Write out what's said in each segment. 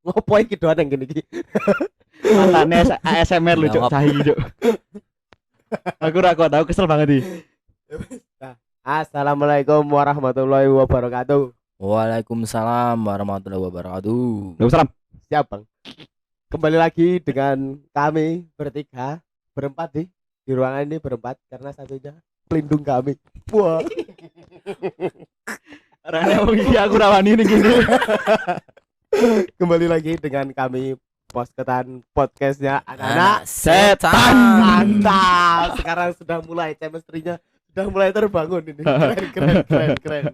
Ngopo iki doan yang gini iki? Matane ASMR lu cuk sahi cuk. Aku ra kok tau kesel banget iki. Assalamualaikum warahmatullahi wabarakatuh. Waalaikumsalam warahmatullahi wabarakatuh. Waalaikumsalam. Siap Bang. Kembali lagi dengan kami berempat di ruangan ini berempat karena satunya pelindung kami. Wah. Rane wong iki aku rawani ning kene. Kembali lagi dengan kami posketan podcastnya anak-anak setan. mantap. Sekarang sudah mulai chemistry-nya sudah mulai terbangun ini. Keren.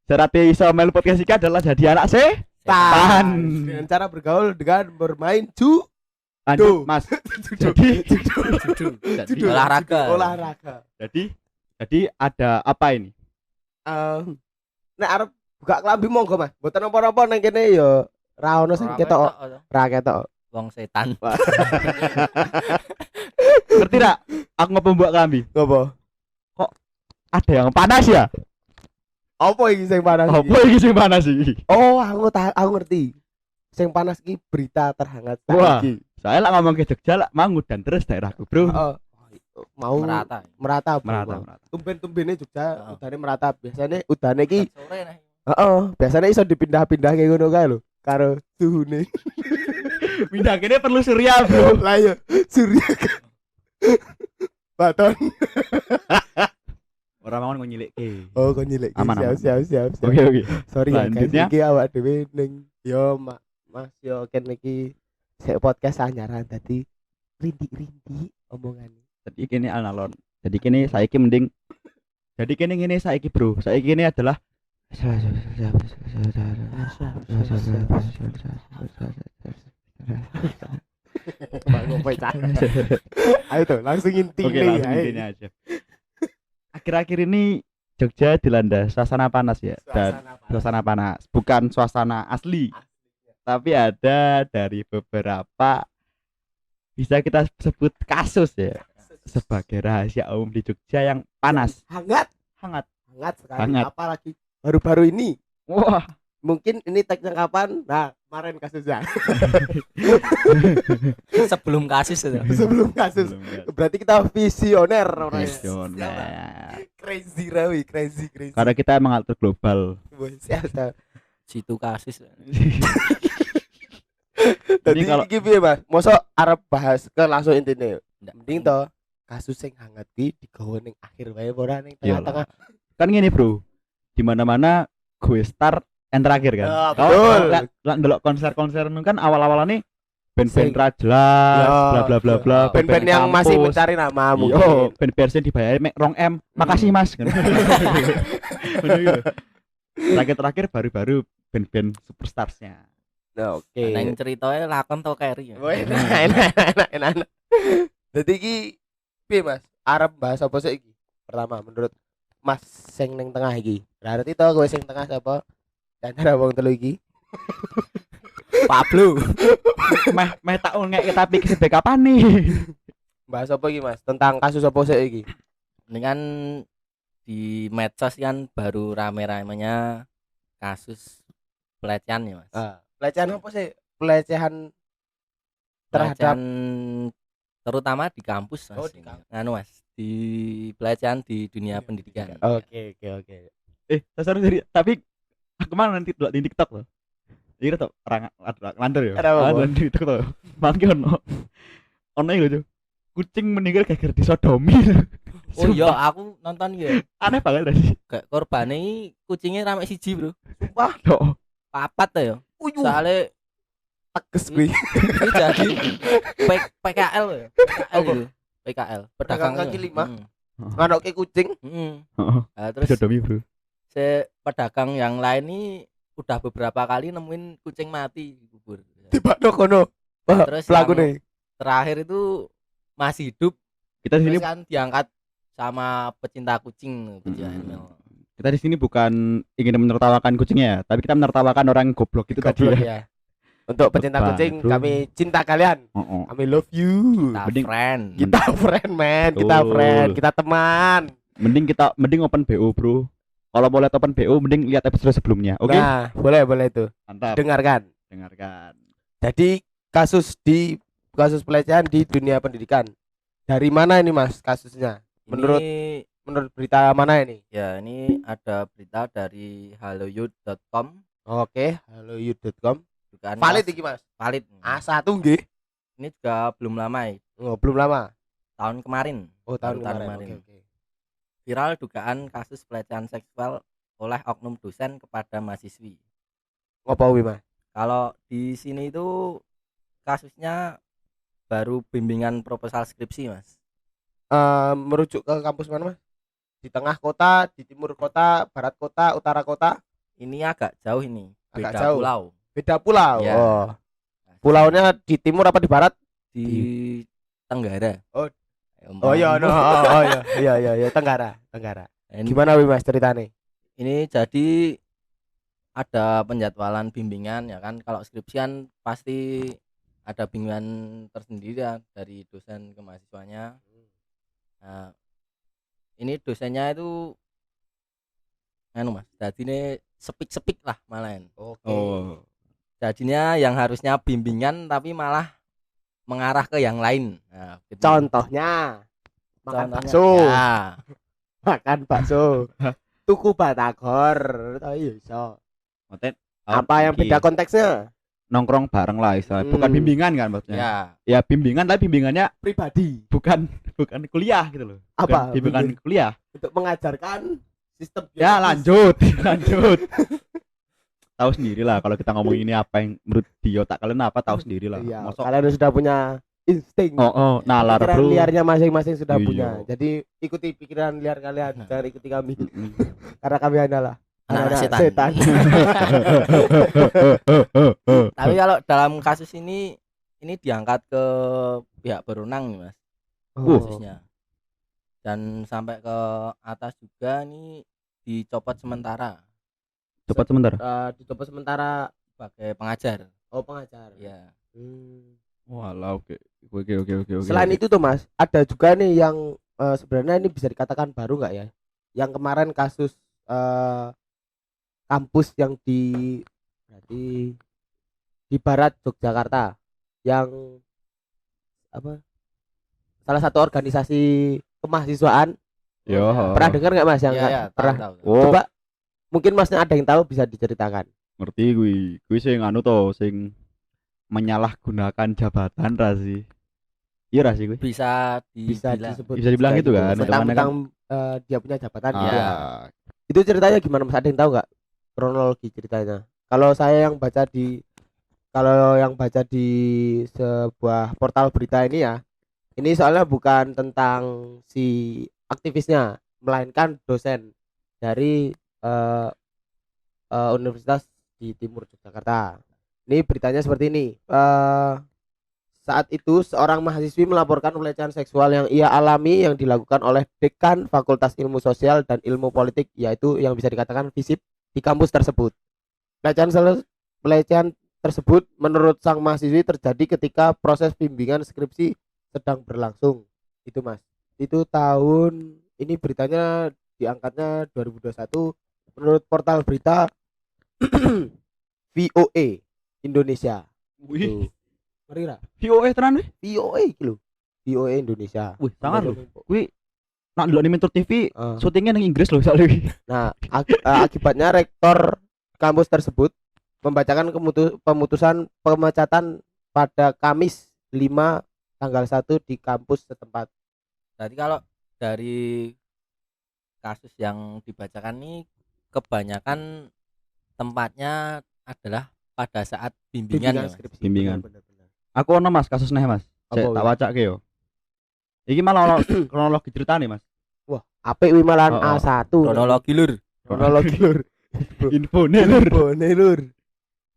Syaratnya iso melu podcast iki adalah jadi anak setan. Dengan cara bergaul dengan bermain Lanjut, Mas. Jadi olahraga. Jadi ada apa ini? Nek arep buka klambi monggo Mas. Mboten napa-napa nang kene ya ra ono sing ketok. Ra ketok. Wong setan. Ngerti ra? Aku ngopo mbok klambi. Ngopo? Ada yang panas ya? Apa iki sing panas? Apa iki sing panas iki? Oh, aku ngerti. Sing panas iki berita terhangat Wah. saiki. Saya lah ngomong ke Jogja lah mau dan terus daerahku, Bro. Mau merata. Merata. Tumben-tumbene Jogja udane merata. Biasanya udane iki Sore nih. biasanya iso dipindah-pindah kayak ngono kae lho karo suhune. Pindah kene perlu surya, Bro. Lah yo surya. Baton. Orang mau nyilike. Oh, kok nyilek. Aman. Siap. Oke. Sorry ya guys, Lanjutnya. iki awak dhewe ning yo Mas yo kene iki sik podcast anyaran tadi rindi omongane. Jadi kini alon. Jadi kini saiki mending. Jadi kini ngene saiki, Bro. Saiki ini adalah Ayo tuh, langsung inti Oke, langsung intinya aja. Akhir-akhir ini Jogja dilanda suasana panas ya. Dan suasana panas, bukan suasana asli. Tapi ada dari beberapa bisa kita sebut kasus ya sebagai rahasia umum di Jogja yang panas, hangat sekali. Hangat. Apalagi baru-baru ini. Wah, Mungkin ini tagnya kapan? Nah, kemarin kasusnya. Sebelum kasus itu. Sebelum kasus. Berarti kita visioner orangnya. visioner. Crazy Rawi, crazy. Karena kita emang alter global. Siap. Situ kasus. Tadi kalau- iki piye, Mas? Mosok arep bahas ke langsung intine. Ndak. Mending to kasus sing hangat ki digawe ning akhir wae ora ning tengah-tengah. Kan gini, Bro. Di mana-mana gue start and terakhir kan. Ya, betul. Lah ndelok konser-konser nu kan awal-awalane band-band Sing- ra jelas, Ya, bla bla bla bla. Band-band yang masih mencari nama Yo, mungkin. band-band sing dibayar mek 2M. Makasih, Mas. Bener gitu. Terakhir baru-baru band-band superstarsnya. Nah, oke. Neng ceritanya lakon to carry. Wah, enak. Jadi iki piye, Mas? Arep bahas apa sih iki? Pertama menurut Mas sing ning tengah iki. Berarti to kowe sing tengah sapa? Dan cara wong telu iki. Pablo. Meh tak ngek tapi sebek kapan nih? Bahas apa iki, Mas? Tentang kasus apa sih iki? Ini kan di medsos kan baru rame-ramenya kasus pelecehan ya, Mas. Pelecehan apa sih? Pelecehan terhadap Pelecehan terutama di kampus, Mas. Oh, di kampus. Anu, Mas, di pelecehan di dunia pendidikan. Oke. Dasar dari tapi aku mana nanti di TikTok loh. Iya tuh orang landur ya. Ada apa? Di TikTok tuh. Mangke ono iki lho. Kucing meninggal gara-gara disodomi. Oh iya, Sumpah, aku nonton ya. aneh banget tadi. Kayak korbannya ini kucingnya rame siji, Bro. Wah, Loh, Papat tuh ya. Soalnya teges kuwi. ini jadi PKL ya. PKL Apa? itu. PKL. Pedagang Pedagang kaki lima. Nganokke kucing. heeh. Nah, terus Disodomi, Bro. pedagang yang lain ini udah beberapa kali nemuin kucing mati di kubur. Tibakno kono. Wah, Terus pelakune. Terakhir itu masih hidup. Kita di sini Terus kan diangkat sama pecinta kucing, pecinta animal. kita di sini bukan ingin menertawakan kucingnya ya, tapi kita menertawakan orang goblok itu tadi Goblok ya. ya. Untuk pecinta Betul, kucing, bro. kami cinta kalian. Heeh. Kami love you. Kita Mending- friend. Kita friend, man. Kita Betul. friend, kita teman. Mending open BO, Bro. Kalau mau lihat open BO mending lihat episode sebelumnya. Oke? Nah, boleh itu. Mantap. Dengarkan. dengarkan. Jadi kasus pelecehan di dunia pendidikan. Dari mana ini Mas kasusnya? Menurut Ini menurut berita mana ini? ya ini ada berita dari haloyut.com. Oke, haloyut.com. Dugaan Valid kasus- iki Mas. valid. A1 nggih. Ini juga belum lama ya, Oh, belum lama. tahun kemarin. Oh, tahun Baru kemarin. Oke. Viral dugaan kasus pelecehan seksual oleh oknum dosen kepada mahasiswi. Ngopo kuwi Mas? Kalau di sini itu kasusnya baru bimbingan proposal skripsi, Mas. Merujuk ke kampus mana Mas? Di tengah kota, di timur kota, barat kota, utara kota? Ini agak jauh ini, Agak beda jauh. pulau. Beda pulau. Ya. Oh. Pulaunya di timur apa di barat? Di Tenggara. Oh. Umpama- Oh iya, no. Oh iya, Tenggara. Ini, Gimana wi Mas ceritane? ini jadi ada penjadwalan bimbingan ya kan. Kalau skripsian pasti ada bimbingan tersendiri ya dari dosen ke mahasiswanya. Nah, ini dosennya itu Mas, jadi ini sepik-sepik lah malahan. Oke. Oh, Jadinya yang harusnya bimbingan tapi malah mengarah ke yang lain. Nah, gitu. Contohnya makan Contohnya, bakso. ya, Makan bakso. Tuku batagor. Oh iya iso. maksudnya Apa yang iki, beda konteksnya? nongkrong bareng lah istilahnya. Bukan Hmm. bimbingan kan maksudnya. ya. Ya bimbingan tapi bimbingannya Pribadi. bukan kuliah gitu loh. Bukan Apa? bimbingan kuliah. Untuk mengajarkan sistem Ya biologis. lanjut. Tahu sendiri lah kalau kita ngomong ini apa yang menurut di otak kalian apa tahu sendiri lah. Iya, Mosok kalian sudah punya insting. nalar Pikiran bro. liarnya masing-masing sudah Iya. punya. Jadi ikuti pikiran liar kalian, jangan ikuti kami. Mm-mm. Karena kami adalah Anak anak setan. setan. Tapi kalau dalam kasus ini diangkat ke pihak berwenang nih Mas, Oh. kasusnya. Dan sampai ke atas juga ini dicopot sementara Cepat sebentar. Dicopot sementara. sebagai pengajar. Oh, pengajar. Ya. Walah oke. Oke. Selain itu tuh Mas, ada juga nih yang sebenarnya ini bisa dikatakan baru nggak ya? Yang kemarin kasus kampus yang berarti di barat Yogyakarta yang apa? Salah satu organisasi kemahasiswaan. Yo. Pernah dengar nggak Mas yang Ya, pernah? tahu. Oh, Coba mungkin Masnya ada yang tahu bisa diceritakan. ngerti gue sing anu to sing menyalahgunakan jabatan ra sih. Iya ra sih gue. Bisa Bisa dibilang disebut Bisa dibilang gitu kan, Tentang dia punya jabatan gitu ya. Ah, Itu ceritanya gimana Mas? Ada yang tahu nggak kronologi ceritanya? Kalau yang baca di sebuah portal berita ini ya, ini soalnya bukan tentang si aktivisnya, melainkan dosen dari universitas di timur Yogyakarta. Ini beritanya seperti ini. Saat itu seorang mahasiswi melaporkan pelecehan seksual yang ia alami yang dilakukan oleh dekan Fakultas Ilmu Sosial dan Ilmu Politik, yaitu yang bisa dikatakan FISIP, di kampus tersebut. Pelecehan tersebut menurut sang mahasiswi terjadi ketika proses bimbingan skripsi sedang berlangsung. Itu Mas. Itu ini beritanya diangkatnya 2021 menurut portal berita VOA Indonesia. wih, Tuh. Ngeri ra? VOE tenan wih. VOA iki lho. VOA Indonesia. Wih, sangar lho. Kuwi nak ndelok di Metro TV Ah. syutingnya nang Inggris loh soalnya. Nah, akibatnya rektor kampus tersebut membacakan pemutusan pemecatan pada Kamis 5 tanggal 1 di kampus setempat. Jadi kalau dari kasus yang dibacakan ini kebanyakan tempatnya adalah pada saat bimbingan ya, Mas. skripsi. Bimbingan. Benar. Aku ono Mas kasusnya Mas. Apa, Saya wih? tak wacake yo. Iki malah ono kronologi ceritane Mas. Wah, apik wi malahan Oh, oh. A1. Kronologi lur. Kronologi lur. Info lur. Bone lur.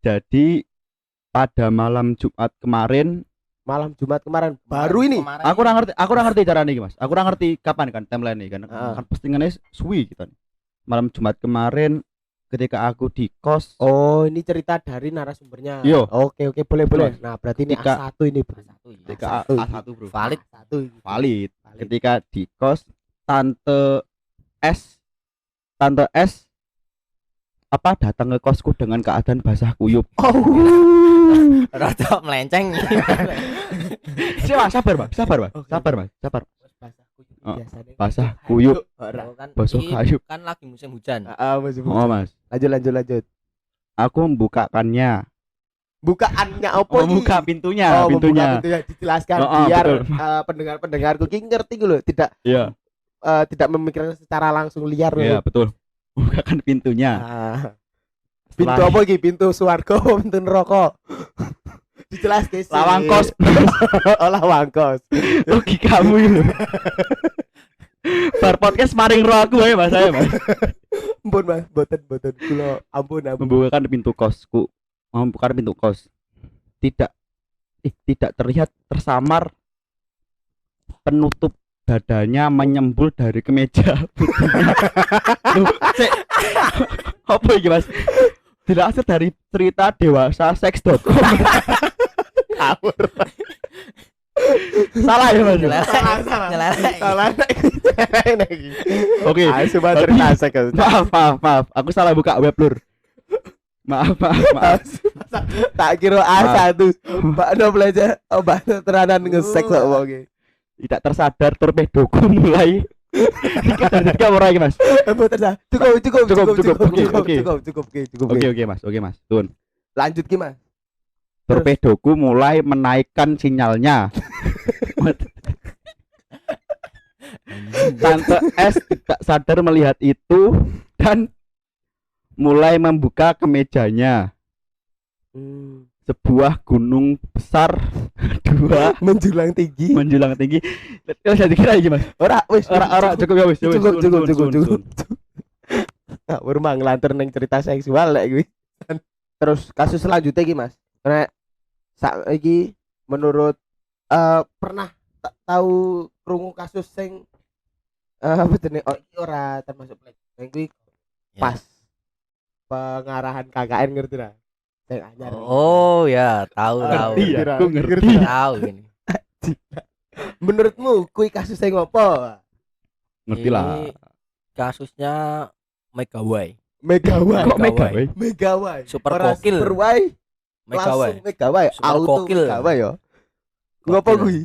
Jadi pada malam Jumat kemarin, Malam Jumat kemarin baru ini. Kemarin aku ora ngerti caranya iki Mas. Aku ora ngerti kapan kan timeline kan. Ah. Kan postingannya suwi gitu. Malam Jumat kemarin ketika aku di kos. Oh, ini cerita dari narasumbernya. Yo. Oke, boleh. Nah, berarti ini Ketika- A1 ini, Bro. satu ya. Ketika satu. A1 bro. Valid. A1 ini. Valid. Ketika di kos tante S datang ke kosku dengan keadaan basah kuyup. Oh. Rada melenceng. Sabar, Mas. Sabar, Mas. Oke. Sabar, Mas. Sabar. Basah kuyup Oh, biasanya. basah kuyup. Ora. Kan Basuh ini kayu. kan lagi musim hujan. Masih Oh, Mas. lanjut. Aku membukakannya. Bukaannya apa Membuka iki? pintunya, Membuka pintunya dijelaskan Oh, biar betul. pendengar-pendengarku ki ngerti gitu, Iya, tidak memikirkan secara langsung liar loh. iya betul. Membukakan pintunya. Pintu Setelah- apa iki? Pintu swarga, pintu neraka. Dijelaskan sih. Lawang kos. Oh, lawang kos. Logi kamu itu. Bar podcast maring roh aku ya Mas saya, Mas. Ampun Mas, boten kula ampun. Membukakan pintu kosku. Membuka pintu kos. Tidak terlihat tersamar penutup dadanya menyembul dari kemeja putihnya. Loh, cek. Apa iki, Mas? Dilansir dari cerita dewasa seks.com. Salah ya, Mas? Salah lagi. Oke. Coba cerita seks. Maaf. Aku salah buka web lur. Maaf. Tak kira A1. Mbak No belajar obat teranan ngesek kok wonge. Tidak tersadar torpedoku mulai ketika mulai Mas. Cukup. Oke Mas. Tun. Lanjut ki Mas. Torpedoku mulai menaikkan sinyalnya. Tante S tidak sadar melihat itu dan mulai membuka kemejanya. Sebuah gunung besar dua Menjulang tinggi. menjulang tinggi. Jadi kira iki Mas. Ora wis Ora cukup ya wis. Cukup. Nah, urmang ngelantur neng cerita seksual lek kuwi. Terus kasus selanjutnya iki Mas. Karena saiki menurut pernah tahu krungu kasus sing apa jenenge iki ora termasuk plek. Sing kuwi pas pengarahan KKN ngerti ra? Sing anyar. Oh ya, tahu. Ngerti ya, aku ngerti. Tahu ini. Menurutmu kuwi kasus sing apa? Ngerti lah. Ini kasusnya Megawai. Megawai. Kok Megawai. Megawai? Super Ora kokil. Super wai. Megawai. Langsung Megawai. Super Auto kokil. Megawai ya. Ngopo Kokil. kuwi?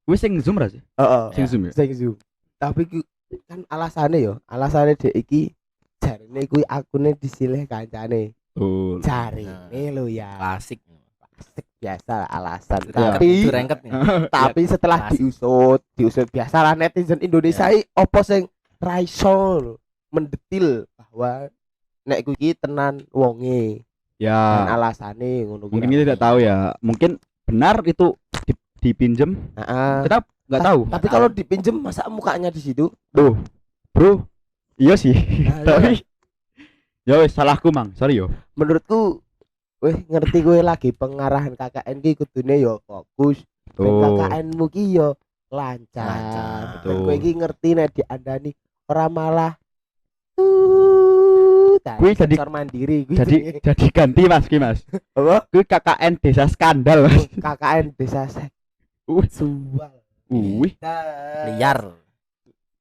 Wis sing zoom ra sih? Heeh. Sing zoom ya. Sing zoom. Tapi kan alasannya dhek iki jarine kuwi akune disilih kancane. Betul. Jarine lho ya. Klasik. Asik biasa alasan. Iya. Itu Tapi rengket nih. tapi setelah Klasik. diusut biasalah netizen Indonesia iki opo sing ra iso mendetil bahwa nek kuwi iki tenan wonge dan Ya, alasane ngono kuwi. mungkin kita tidak tahu ya. Mungkin benar itu dipinjem. Heeh. Kita nggak tahu. Tapi kalau dipinjem masa mukanya di situ? Tuh, bro. Iya sih. Nah, Tapi ya wis salahku Mang. Sorry yo. menurutku ngerti gue lagi pengarahan KKN ki kudune yo fokus. Ben Tuh. KKN-mu ki yo lancar. Lancar. Ben Betul. kowe iki ngerti nek diandani ora malah Kuwi jadi- sensor mandiri kuwi Jadi jenenge. jadi ganti Mas ki Mas. apa? Kuwi KKN Desa Skandal Mas. KKN desa seksual. Wih. Liar.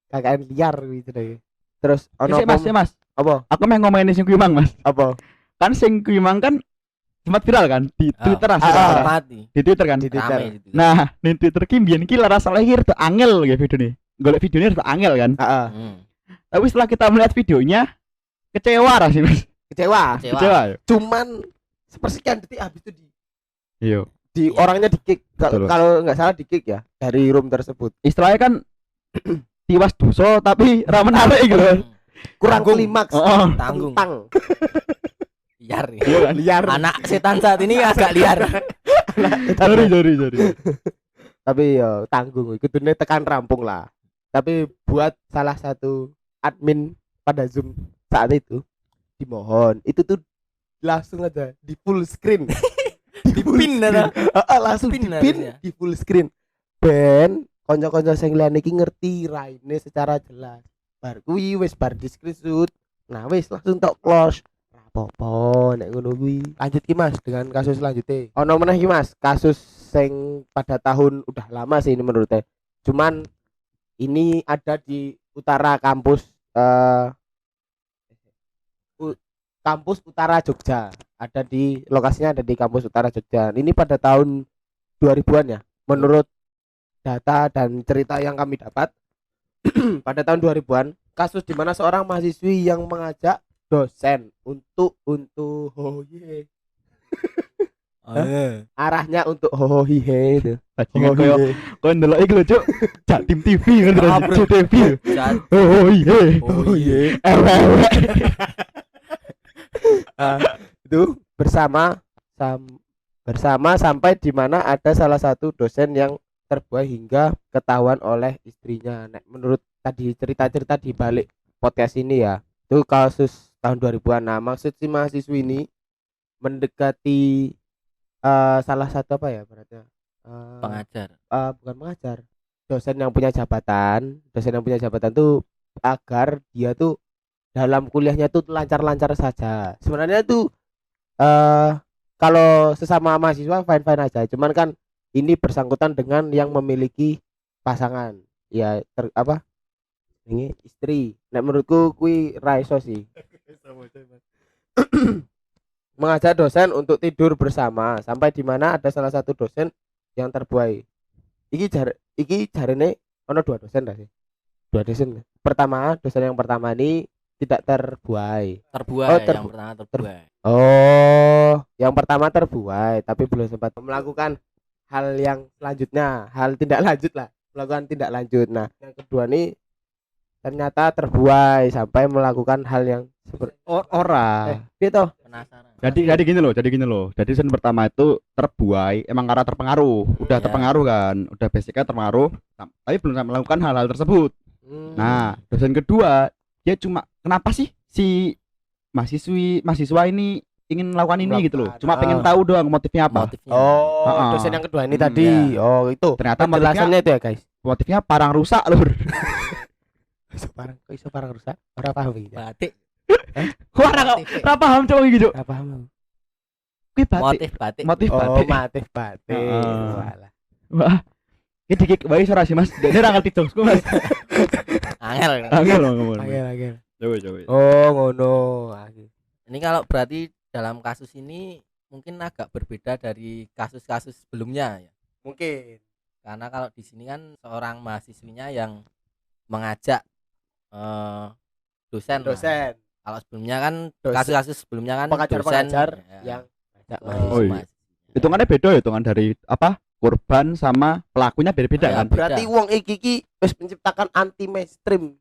KKN liar kuwi jenenge. Terus ono Sik Mas, sik, Mas. apa? Aku mau ngomongin sing kuwi Mang Mas. Apa? Kan sing kuwi Mang kan sempat viral kan di Twitter ah. Mati. di Twitter kan. Di Twitter. Rame gitu. Nah, di Twitter ki mbiyen ki lara salah iki rada angel ya videone. Golek videonya rada angel kan. Heeh. Tapi setelah kita melihat videonya kecewa lah sih Mas. Kecewa. Kecewa ya. Cuman sepersekian detik habis itu Iya. di Iya. orangnya di kick Betul. kalau nggak salah di kick ya dari room tersebut. Istilahnya kan tiwas dosa tapi ra menarik gitu kan. Kurang Tanggung. klimaks. Oh. Tanggung. Tang. Liar. Ya. Iya kan. Liar. Anak setan saat ini agak liar. Sorry. Tapi yo tanggung kudune tekan rampung lah. Tapi buat salah satu admin pada Zoom saat itu dimohon itu tuh langsung aja di full screen. Di pin ada. Langsung Pin di pin harusnya. di full screen. Ben kanca-kanca sing liyane iki ngerti raine secara jelas. Bar kuwi wis bar di screenshot. Nah wis langsung tok close. Ora apa-apa nek ngono kuwi. Lanjut ki Mas dengan kasus selanjutnya. Ono meneh ki Mas, kasus sing pada tahun udah lama sih ini menurutnya. Cuman ini ada di utara kampus kampus utara Jogja. ada di lokasinya ada di kampus Utara Jogja. Ini pada tahun 2000-an ya. Menurut data dan cerita yang kami dapat pada tahun 2000-an, kasus di mana seorang mahasiswi yang mengajak dosen untuk oh ye. Arahnya untuk ho hihe itu. Bajingan koyo koyo ndelok iki lho, Cuk. Jak tim TV ngono Ya, terus bro. TV. Jan. Oh iya. Oh iya. Ewe. Itu bersama sampai di mana ada salah satu dosen yang terbuai hingga ketahuan oleh istrinya. Nek menurut tadi cerita-cerita di balik podcast ini ya, itu kasus tahun 2000-an. Nah, maksud si mahasiswi ini mendekati salah satu apa ya berarti Pengajar. bukan pengajar, dosen yang punya jabatan tuh agar dia tuh dalam kuliahnya tuh lancar-lancar saja. Sebenarnya tuh kalau sesama mahasiswa fine-fine aja, cuman kan ini bersangkutan dengan yang memiliki pasangan ya ini istri. Nek menurutku kui raiso sih mengajak dosen untuk tidur bersama sampai di mana ada salah satu dosen yang terbuai. Iki jarene ono dua dosen dah sih. Dua dosen. Dosen yang pertama ini tidak terbuai. Yang pertama terbuai. Oh, yang pertama terbuai tapi belum sempat melakukan hal yang selanjutnya, hal tindak lanjut lah, melakukan tindak lanjut. Nah, yang kedua nih ternyata terbuai sampai melakukan hal yang seperti Ora. gitu. Penasaran. Jadi gini loh. Jadi dosen pertama itu terbuai emang karena terpengaruh. Udah Iya. terpengaruh kan. Udah basicnya terpengaruh tapi belum melakukan hal-hal tersebut. Nah, dosen kedua dia cuma kenapa sih si mahasiswa ini ingin melakukan ini gitu loh. Cuma pengen tahu doang motifnya apa. Motifnya. Oh, Heeh. dosen yang kedua ini Hmm, tadi. ya. Oh, itu. Ternyata Penjelasannya itu ya, guys. Motifnya parang rusak lur. Iso parang rusak. Ora paham iki. Batik. Wah, ora paham cowok iki, Cuk. Ora paham. Kuwi batik. Motif batik. Oh, batik. batik. Heeh. Walah. Wah. Iki dikit wae ora sih, Mas. Dene ra ngerti jokesku, Mas. Angel. Angel ngomong. Agel. Coba. Oh, ngono. Ini kalau berarti dalam kasus ini mungkin agak berbeda dari kasus-kasus sebelumnya ya. Mungkin. Karena kalau di sini kan seorang mahasiswinya yang mengajak dosen. Dosen. Kalau sebelumnya kan Dosen. kasus-kasus sebelumnya kan Pengajar-pengajar dosen, yang ngajak ke mahasiswa. Oh, iya. mahasiswinya. Hitungannya beda ya, hitungan dari apa? Korban sama pelakunya beda-beda Iya, kan. beda. Berarti wong iki wis menciptakan anti mainstream.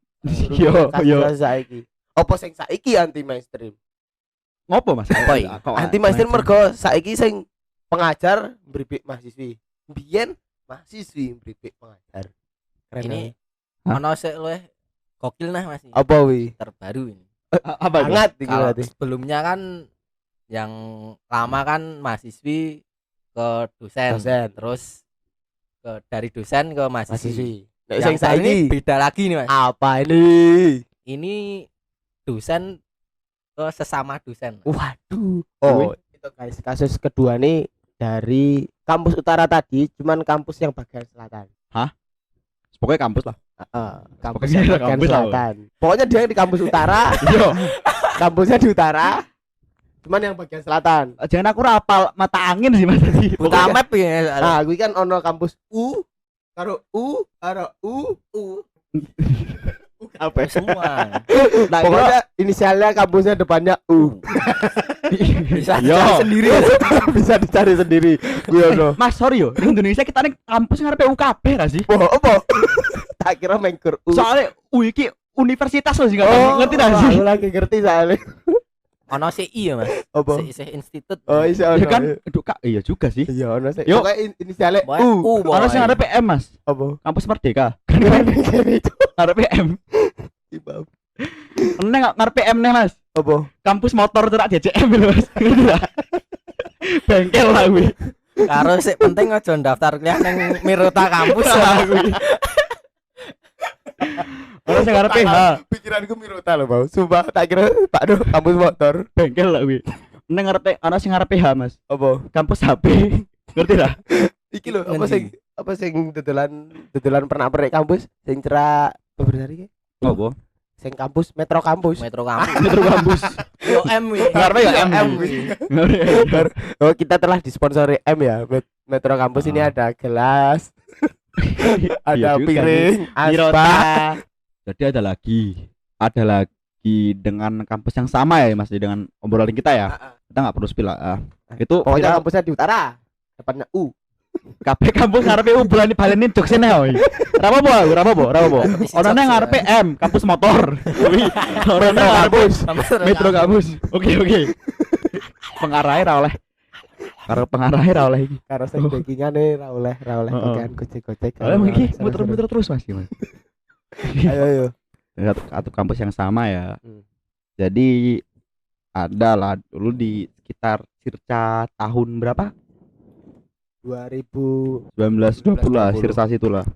Yo. Saiki. Apa sing saiki anti mainstream? Ngopo, Mas? Apa iki? Anti mainstream mergo saiki sing pengajar mbribik mahasiswi. Biyen mahasiswi mbribik pengajar. Keren. Ini Hah? ono sik luwih gokil nah Mas. apa wi? Terbaru ini. Apa itu? Hangat iki Kalau berarti. sebelumnya kan yang lama kan mahasiswi ke dosen, Dosen. terus dari dosen ke mahasiswi. Mahasiswi. Nek Yang sing baru ini saiki beda lagi nih Mas. apa ini? Ini dosen ke sesama dosen. Waduh. Oh, itu guys, kasus kedua nih dari kampus utara tadi, cuman kampus yang bagian selatan. Pokoknya kampus lah. Kampus Pokoknya yang ada bagian kampus lah. selatan. Pokoknya dia di kampus utara, Yo, kampusnya di utara, cuman yang bagian selatan. jangan aku rapal mata angin sih Mas tadi. Buka map ya. Nah, gue kan ono kampus karo U. Apa semua. Nah, Pokoknya inisialnya kampusnya depannya U. Bisa Yo. cari sendiri. Bisa dicari sendiri. Gue ono. Mas sorry yo, di Indonesia kita nih kampus ngarepe UKB ra sih? Apa? Tak kira mengkur U. Soalnya iki universitas loh sih ngerti ra wah, sih? aku lagi ngerti soalnya. Ono CI ya Mas. Apa? CI institut. Oh, iya Ya ono. kan, aduh Kak, iya juga sih. Iya ono sih. Yuk. Pokoknya inisialnya Pokoknya U. Ono sing ngarepe M Mas, Apa? kampus Merdeka. Itu. Ngarepe M. Ibab. Neng ngarepe M nih Mas. Apa? Kampus motor terak DCM lho Mas. Ngerti ra? Bengkel lah kuwi. Karo sik penting aja daftar kuliah nang Mirota kampus. Ono sing ngarepe H, Pikiranku Mirota loh, Bang. Sumpah tak kira Pak Do kampus motor. bengkel lah kuwi. Neng ngarepe ono sing ngarepe H Mas, Apa? kampus HP. Ngerti ra? Iki lho, Ngendi? apa sing dodolan pernah perek kampus sing cerak beberapa hari ki? Ngopo? Sing kampus Metro kampus. Metro kampus. Metro kampus. Yo M wi. Ngarepe ya M. Oh, kita telah disponsori M ya. Metro Kampus ini ada gelas, Iya ada juga piring, Mirota. aspa. Jadi ada lagi dengan kampus yang sama ya Mas dengan obrolan kita ya. Kita nggak perlu spill lah. Itu Pokoknya viral. kampusnya di utara. Depannya U. Kabeh kampus ngarepe berani balenin joksene oi. Ora apa-apa. Orangnya ngarepe M, kampus motor. Orangnya ngarepe Metro kampus. Oke. Pengarahnya ra oleh. Karo pengarahnya ra oleh iki. Karo sing backingane ra oleh Heeh. kocekan gojek-gojek. Oleh iki muter-muter terus Mas gimana? Ayo. Satu kampus yang sama ya. Hmm. Jadi ada lah dulu di sekitar circa tahun berapa? 2000 1920 lah, 1920. sirsa itulah.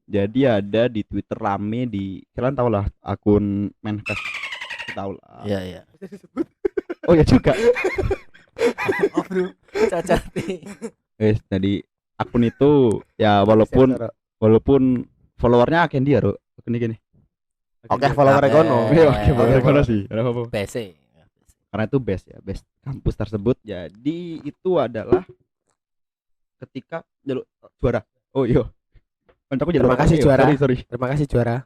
Jadi ada di Twitter rame kalian tahu lah akun Manifest tahu lah. Iya. Oh ya juga. Oh, Bro. Cacati. Jadi akun itu ya walaupun followernya akeh dia, Ruk. Akun gini. Oke, follower kono. Iya, oke, follower kono sih. Ora apa-apa. BC. Karena itu best kampus tersebut. Jadi itu adalah ketika jaluk juara. Oh iya. Kancaku jaluk Terima kasih, ya. juara. Sorry. Terima kasih juara.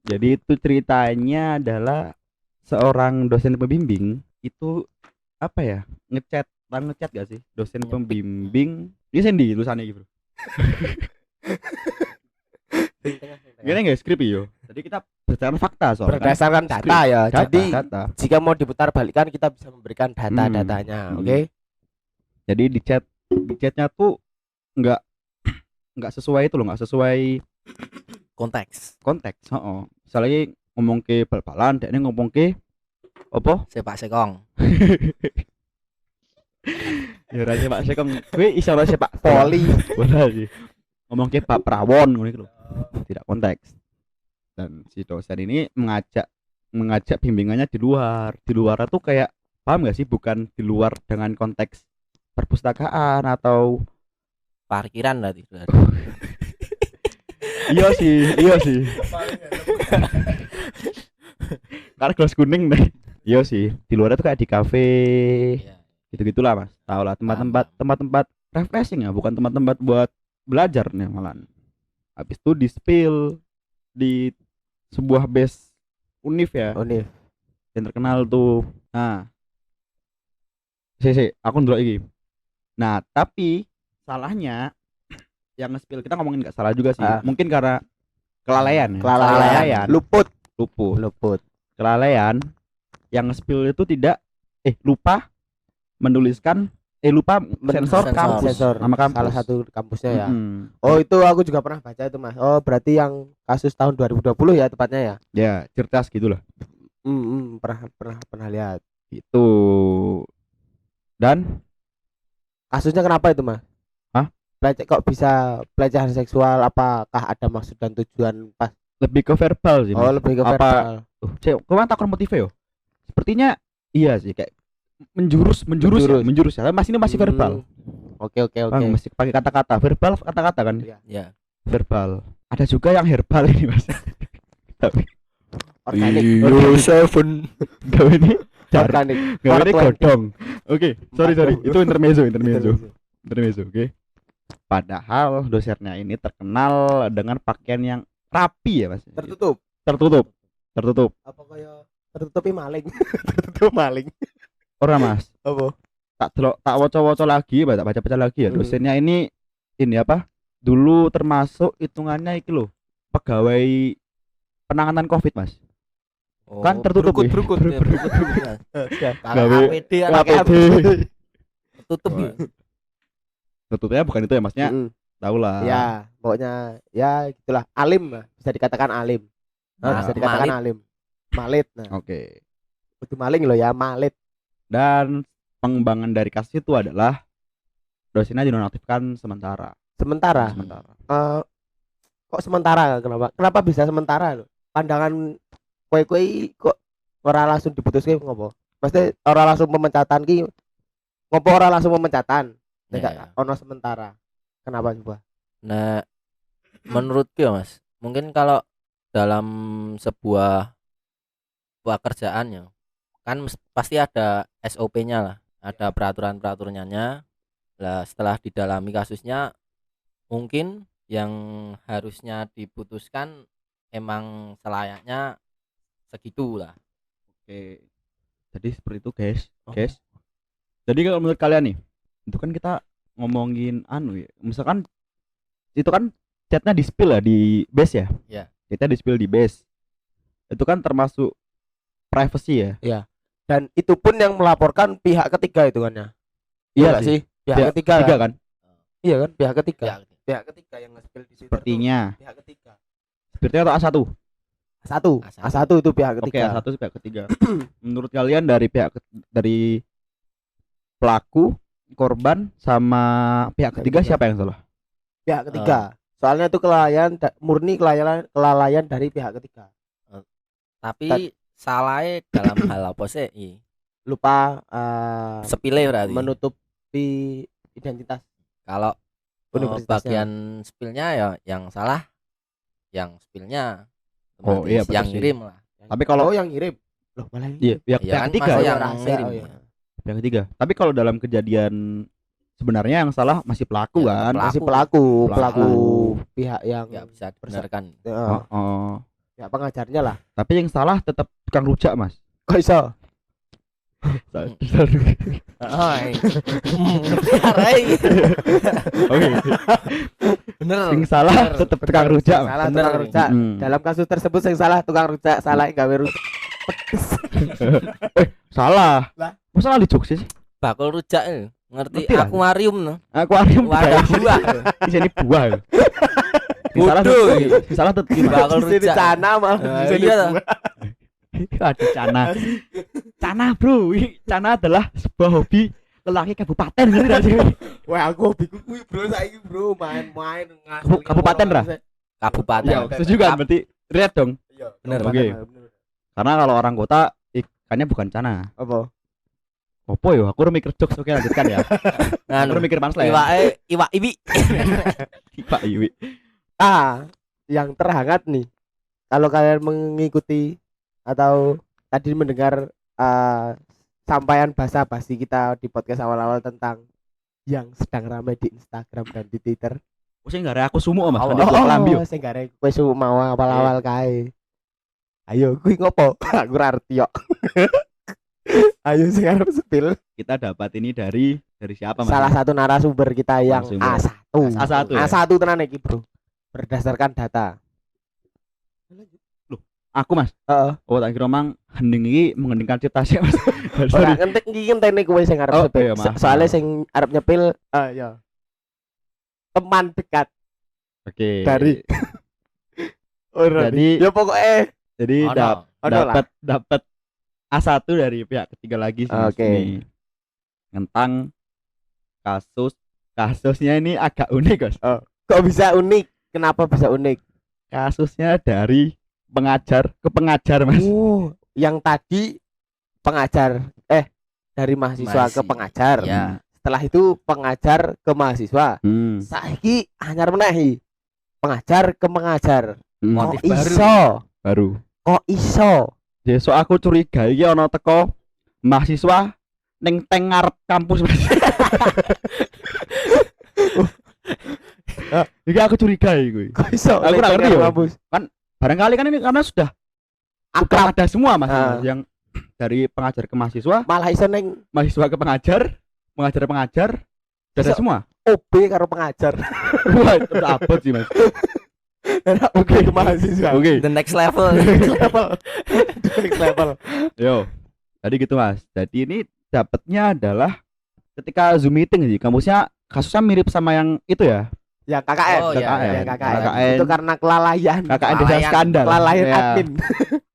Jadi itu ceritanya adalah seorang dosen pembimbing itu apa ya? Ngechat gak sih? Dosen pembimbing. Dia sendi tulisannya gitu. Gini nggak skrip yo. Jadi kita berdasarkan fakta soalnya. Berdasarkan data ya. Jadi data. jika mau diputar balikan kita bisa memberikan data-datanya, oke? Jadi di chatnya tuh nggak sesuai itu loh, nggak sesuai Konteks. konteks. Misalnya ngomong ke bal-balan, dia ngomong ke apa? Sepak sekong. Ya rasa Pak Sekong, gue isyarat sepak Poli. bola sih. Ngomong ke Pak Prawon gitu loh. Tidak konteks. Dan si dosen ini mengajak bimbingannya di luar tuh kayak paham gak sih, bukan di luar dengan konteks perpustakaan atau Parkiran berarti. iya sih karena gelas kuning deh. Iya sih, di luar itu kayak di kafe Iya. gitu-gitulah Mas. Tahu lah tempat-tempat refreshing ya, bukan tempat-tempat buat belajar nih malah. Habis itu di spill di sebuah base univ ya, Univ. yang terkenal tuh. Nah, aku ndelok iki. Nah, tapi salahnya yang nge-spill kita ngomongin nggak salah juga sih. Mungkin karena kelalaian. Luput. Kelalaian yang nge-spill itu lupa menuliskan lupa sensor kampus. Nama kampus. Salah satu kampusnya ya. Mm-hmm. Oh, itu aku juga pernah baca itu, Mas. Oh, berarti yang kasus tahun 2020 ya tepatnya ya. Ya, cerdas gitulah. Pernah lihat. Itu. Dan kasusnya kenapa itu, Mas? Hah? Kok bisa pelecehan seksual? Apakah ada maksud dan tujuan pas? Lebih ke verbal sih. Oh, lebih ke verbal. Kemana takon motifnya yo? Sepertinya iya sih, kayak menjurus ya. Mas ini masih verbal. Oke. Masih pakai kata-kata verbal, kata-kata kan? Iya. Verbal. Ada juga yang herbal ini, Mas. Tapi Organik. Gak ini Organik. gak ini godong. Oke, sorry. 40. Itu intermezzo, oke. Padahal dosennya ini terkenal dengan pakaian yang rapi ya, Mas. Tertutup. Apa kayak tertutupi maling? Tertutup maling. Ora, Mas. Apa? Tak waca-waca lagi, tak baca lagi ya. Dosennya ini apa? Dulu termasuk hitungannya iki loh, pegawai penanganan Covid, Mas. Oh, Kan tertutup ya? berukut. Gawe APD tertutup ya. Tertutupnya bukan itu ya, Masnya. Tahu lah. Ya, pokoknya ya gitulah. Alim lah, bisa dikatakan alim. Bisa dikatakan alim. Malit. Nah. Oke. Itu maling loh ya, malit. Dan pengembangan dari kasus itu adalah dosennya dinonaktifkan sementara. Kok sementara? Kenapa bisa sementara loh? Pandangan kue kok ora langsung diputuskan ngopo? Pasti ora langsung pemecatan ki. Ngopo ora langsung pemecatan? Enggak ono sementara. Kenapa coba? Nah, menurutku ya, Mas, mungkin kalau dalam sebuah pekerjaan ya, kan pasti ada SOP-nya lah, ada peraturan-peraturannya lah. Setelah didalami kasusnya, mungkin yang harusnya diputuskan emang selayaknya segitu lah. Oke. Jadi seperti itu guys. Oh. Guys. Jadi kalau menurut kalian nih, itu kan kita ngomongin anu ya. Misalkan itu kan chatnya di spill ya di base ya. Ya. Kita di spill di base. Itu kan termasuk privacy ya. Dan itu pun yang melaporkan pihak ketiga hitungannya. Iya nggak sih? Pihak ketiga Tiga kan? Iya kan? Pihak ketiga. Ya, Pihak ketiga yang nge-spill di Twitter. Sepertinya. Tuh, pihak ketiga. Sepertinya atau A1? A1. A1 itu pihak Oke, ketiga. A1 itu pihak ketiga. Menurut kalian dari dari pelaku, korban sama pihak ketiga siapa yang salah? Pihak ketiga. Soalnya itu murni kelalaian dari pihak ketiga. Tapi salahnya dalam hal apa sih? Lupa Sepile berarti. menutupi identitas Kalau universitasnya. bagian spillnya ya yang salah yang spillnya. Oh, iya, betul yang sih. ngirim lah. Tapi kalau yang ngirim. Loh, malah yang iya, pihak, Ya pihak kan ketiga. masih ya, yang rahasia, ngirim. oh iya. Pihak ketiga. Tapi kalau dalam kejadian sebenarnya yang salah masih pelaku Ya, kan? Masih Pelaku. pelaku pihak yang Nggak bisa dibenarkan. Oh. ya pengajarnya lah. Tapi yang salah tetap tukang rujak, Mas. Kok iso? Oke. Bener. Yang salah Bener. tetap tukang rujak, Mas. Salah Bener. tukang rujak. Mm. Dalam kasus tersebut yang salah tukang rujak, salah gawe rujak. Salah. Lah. Masa salah di Jogja sih? Bakul rujak itu. Ngerti Ngerti lah. akuarium no. Akuarium Wadah buah. di sini buah. Yang salah Bodoh. tetap- yang salah tetap gimana? Bakul Di sini rujak. cana malah. Nah, Di sini iya buah. Aduh, Cana. Cana, Bro. Cana adalah sebuah hobi lelaki kabupaten gitu gak sih? Wah, aku hobiku kuwi bro saiki bro main-main Kabupaten, Ra? Kabupaten. Iya, setuju kan? Berarti red dong. Iya, Bener. kabupaten, Oke. bener. Karena kalau orang kota ikannya bukan cana. Apa? Opo yo, aku udah mikir jokes. Oke, lanjutkan ya. Aku Nganu. udah mikir punchline. Iwak ibi. Pak Iwi. Yang terhangat nih. Kalau kalian mengikuti atau tadi mendengar sampaian basa-basi kita di podcast awal-awal tentang yang sedang ramai di Instagram dan di Twitter. Sing gak aku sumuk Mas. Oh, Nanti gua kelambi yo. sing gare kowe mau awal-awal kae. Ayo kuwi ngopo? Aku ora ngerti yo. Ayo sing arep spill. Kita dapat ini dari siapa Mas? Salah satu narasumber kita yang Narasumber. A1. A1 ya? A1 tenan iki, Bro. Berdasarkan data. Aku Mas. Heeh. Oh, tak kira mang hening iki mengheningkan cipta sih Mas. Ora Sorry. ngentek iki ngenteni kowe sing arep Oh, spill. iya, maaf, Soalnya maaf. sing arep nyepil ya. Teman dekat Oke. dari Jadi- ya pokoknya Jadi Oh, no. dapat A1 dari pihak ketiga lagi sih Mas, Oke. ini. Tentang kasusnya ini agak unik Mas. kok bisa unik? Kenapa bisa unik? Kasusnya dari pengajar ke pengajar Mas. Yang tadi pengajar dari mahasiswa ke Masih. pengajar. Ya. Setelah itu pengajar ke mahasiswa. Hmm. Saiki anyar menehi. Pengajar ke pengajar. Hmm. Motif Kok baru. iso? Baru. Kok iso? Besok aku curiga iki ana teko mahasiswa ning teng ngarep kampus Mas. Iki aku curiga iki. Kok iso? Aku nggak ngerti ya. Kampus. Barangkali kan ini karena sudah Akrab. ada semua Mas Ah. yang dari pengajar ke mahasiswa, Malah iso neng mahasiswa ke pengajar, pengajar ke pengajar, sudah ada Iso. semua. OB karo pengajar. Wah, itu udah abot sih Mas. Oke ke mahasiswa. Oke. The next level. Level. Next level. Yo. Tadi gitu Mas. Jadi ini dapatnya adalah ketika Zoom meeting sih. Kampusnya kasusnya mirip sama yang itu ya. Ya KKN. Oh, iya, KKN. Ya, KKN. KKN. Itu karena kelalaian. KKN desa Kelalaian. skandal. Kelalaian Ya. admin.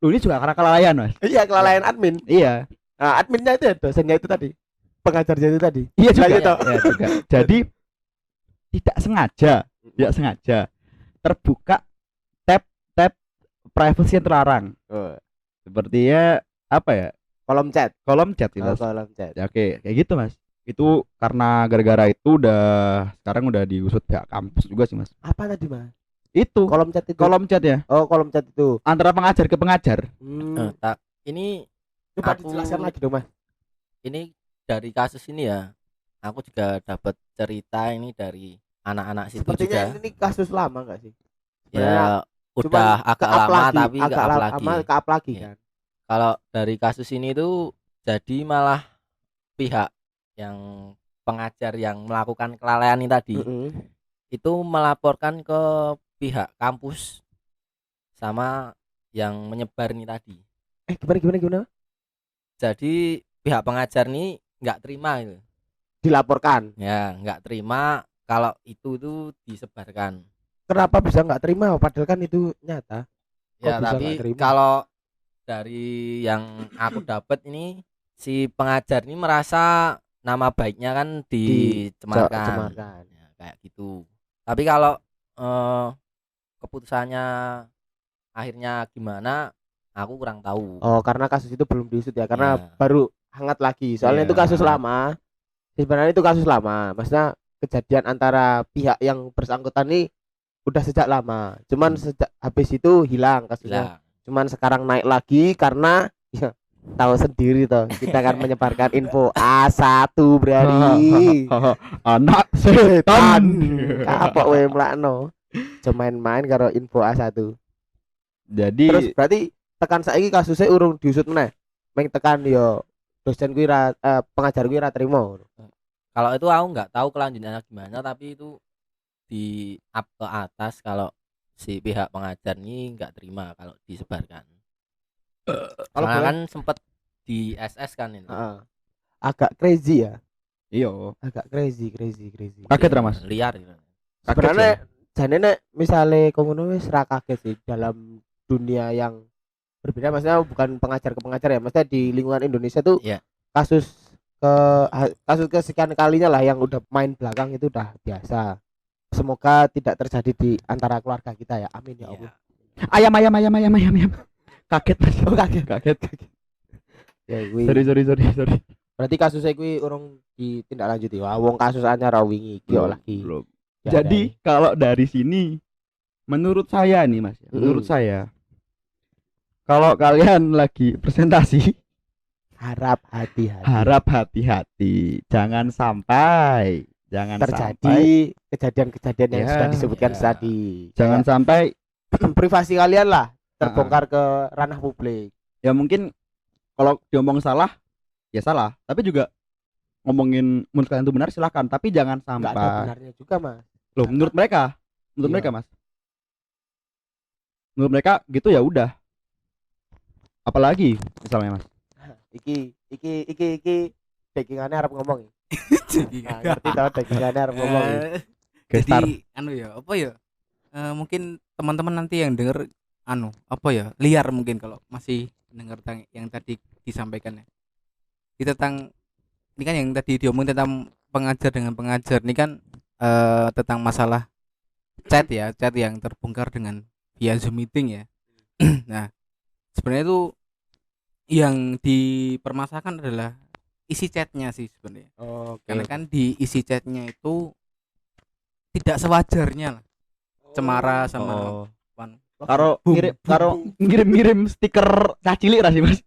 Loh, ini juga karena kelalaian Mas. Iya, kelalaian admin. Iya. Nah, adminnya itu ya, dosennya itu tadi. Pengajarnya itu tadi. Iya juga. Lanjut, toh. Ya, juga. Jadi tidak sengaja terbuka tab privacy yang terlarang. Sepertinya apa ya? Kolom chat. Kolom chat gitu. Oh, Mas. kolom chat. Ya, oke, kayak gitu Mas. Itu karena gara-gara itu sekarang udah diusut pihak kampus juga sih Mas. Apa tadi, Mas? Itu Kolom chat itu. kolom chat ya Oh, kolom chat itu. antara pengajar ke pengajar. Hmm. Ini Coba Aku- dijelaskan lagi dong, Mas. Ini dari kasus ini ya, aku juga dapat cerita ini dari anak-anak situ Sepertinya juga. ini kasus lama enggak sih? Sebenarnya Ya udah agak ke-up lama lagi, tapi agak ke-up lama lagi. ke-up lagi Iya. kan. Kalau dari kasus ini tuh jadi malah pihak yang pengajar yang melakukan kelalaian ini tadi Heeh. itu melaporkan ke pihak kampus sama yang menyebar ini tadi. Gimana? Jadi pihak pengajar ini nggak terima itu. Dilaporkan. Ya, nggak terima kalau itu tuh disebarkan. Kenapa bisa nggak terima? Padahal kan itu nyata. Ya, bisa tapi nggak terima? kalau dari yang aku dapat ini si pengajar ini merasa nama baiknya kan dicemarkan. Cemarkan. Ya, kayak gitu. Tapi kalau keputusannya akhirnya gimana, aku kurang tahu. Oh, karena kasus itu belum diusut ya, karena Ya. baru hangat lagi. Soalnya Iya. itu kasus lama. Sebenarnya itu kasus lama. Maksudnya kejadian antara pihak yang bersangkutan ini udah sejak lama. Cuman sejak habis itu hilang kasusnya. Hilang. Cuman sekarang naik lagi karena ya tahu sendiri toh. Kita akan menyebarkan info A1 berani. Anak setan. Kapok we mlakno. Cuma main karo info A1. Jadi Terus berarti tekan saiki kasusnya urung diusut meneh. Meng tekan yo dosen kuwi pengajar kuwi ra trimo. Kalau itu aku nggak tahu kelanjutannya gimana, tapi itu di up ke atas kalau si pihak pengajar ini nggak terima kalau disebarkan. Kalau Soalnya boleh- kan sempet di SS kan itu. Heeh. Agak crazy ya. iya. Agak crazy. Kaget ra, Mas? Liar gitu. Sebenarnya jane nek misale kok ngono wis ra kaget sih dalam dunia yang berbeda, maksudnya bukan pengajar ke pengajar ya, maksudnya di lingkungan Indonesia tuh Iya. kasus kesekian kalinya lah yang udah main belakang itu udah biasa. Semoga tidak terjadi di antara keluarga kita ya. Amin ya Allah. Ayam. Kaget, Mas. Oh, kaget. Kaget. Ya kuwi. Sorry. Berarti kasusnya kuwi urung ditindaklanjuti. Wah, wong kasus anyar ra wingi iki yo lagi. Belum. Ya, Jadi kalau dari sini menurut saya nih, Mas, menurut Mm. saya kalau kalian lagi presentasi harap hati-hati. harap hati-hati, jangan sampai terjadi kejadian-kejadian yang Ya, sudah disebutkan ya. tadi. jangan sampai Privasi kalian lah terbongkar ke ranah publik. ya mungkin kalau diomong salah ya salah, tapi juga ngomongin menurut kalian itu benar silakan, tapi jangan Enggak ada sampai benarnya juga, Mas. loh menurut mereka Iya. Mas, menurut mereka gitu ya udah, apalagi misalnya Mas Iki dekingannya harap ngomong. Nah, ngerti tau dekingannya harap ngomong. gestar Jadi anu ya, apa ya? Mungkin teman-teman nanti yang denger anu, apa ya? Liar mungkin kalau masih denger tentang yang tadi disampaikan ya. Tentang ini kan yang tadi diomongin tentang pengajar dengan pengajar. Ini kan tentang masalah chat yang terbongkar dengan via Zoom meeting ya. Nah, sebenarnya itu yang dipermasalahkan adalah isi chatnya sih sebenarnya. Oke. Karena kan di isi chatnya itu tidak sewajarnya lah cemara sama oh. wan- karo Bum, ngirim bum, karo ngirim stiker cah cilik ra sih Mas,